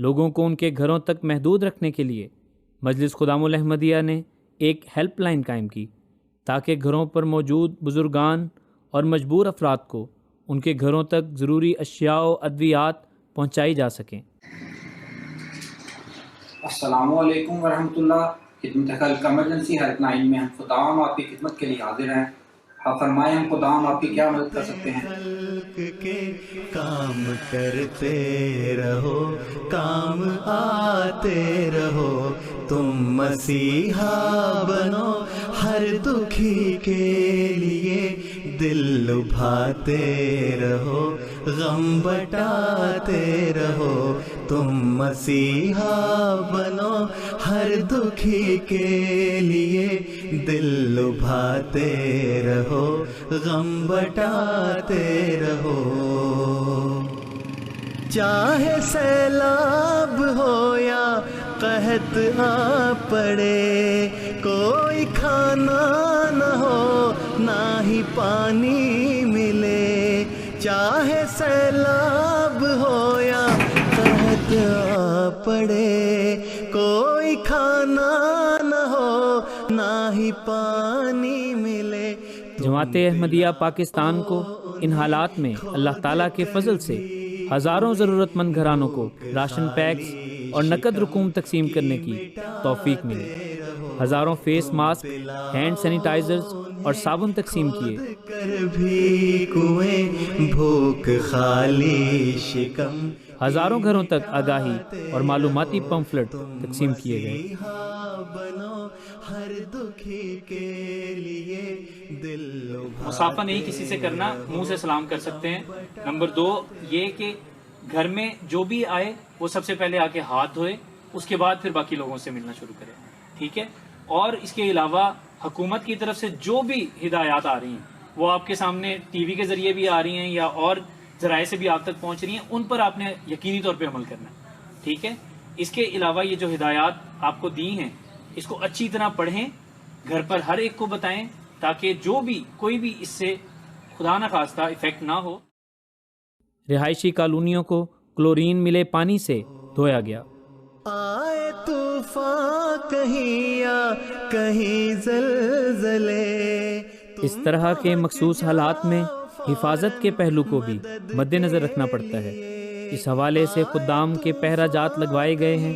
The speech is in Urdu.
لوگوں کو ان کے گھروں تک محدود رکھنے کے لیے مجلس خدام الاحمدیہ نے ایک ہیلپ لائن قائم کی تاکہ گھروں پر موجود بزرگان اور مجبور افراد کو ان کے گھروں تک ضروری اشیاء و ادویات پہنچائی جا سکیں۔ السلام علیکم ورحمۃ اللہ۔ خدمت خلق ایمرجنسی ہیلپ لائن میں ہم خدام آپ کی خدمت کے لیے حاضر ہیں۔ آپ فرمائیں ہم خدام آپ کی کیا مدد کر سکتے ہیں؟ خلق کے کام کرتے رہو، کام آتے رہو، تم مسیحا بنو، ہر دکھی کے لیے دل لبھاتے رہو، غم بٹاتے رہو، تم مسیحا بنو، ہر دکھی کے لیے دل لبھاتے رہو، غم بٹاتے رہو۔ چاہے سیلاب ہو یا قحط آ پڑے، کوئی کھانا نہ ہو نہ ہی پانی ملے، چاہے سیلاب ہو یا قحط آ پڑے، کوئی کھانا نہ ہو نہ ہی پانی ملے۔ جماعت احمدیہ پاکستان کو ان حالات میں اللہ تعالیٰ کے فضل سے ہزاروں ضرورت مند گھرانوں کو راشن پیکس اور نقد رقوم تقسیم کرنے کی توفیق ملی۔ ہزاروں فیس ماسک، ہینڈ سینیٹائزرز اور صابن تقسیم کیے۔ کر بھی کنویں بھوک خالی شکم، ہزاروں گھروں تک آگاہی اور معلوماتی پمفلٹ تقسیم کیے گئے۔ مصافحہ نہیں کسی سے کرنا، منہ سے سلام کر سکتے ہیں۔ نمبر 2 یہ کہ گھر میں جو بھی آئے وہ سب سے پہلے آ کے ہاتھ دھوئے، اس کے بعد پھر باقی لوگوں سے ملنا شروع کرے، ٹھیک ہے؟ اور اس کے علاوہ حکومت کی طرف سے جو بھی ہدایات آ رہی ہیں وہ آپ کے سامنے ٹی وی کے ذریعے بھی آ رہی ہیں یا اور ذرائع سے بھی آپ تک پہنچ رہی ہیں، ان پر آپ نے یقینی طور پہ عمل کرنا ہے، ٹھیک ہے؟ اس کے علاوہ یہ جو ہدایات آپ کو دی ہیں اس کو اچھی طرح پڑھیں، گھر پر ہر ایک کو بتائیں تاکہ جو بھی کوئی بھی اس سے خدا نخواستہ افیکٹ نہ ہو۔ رہائشی کالونیوں کو کلورین ملے پانی سے دھویا گیا۔ آئے طوفان کہیں یا کہیں زلزلے، اس طرح کے مخصوص حالات میں حفاظت کے پہلو کو بھی مد نظر رکھنا پڑتا ہے۔ اس حوالے سے خدام کے پہرہ جات لگوائے گئے ہیں۔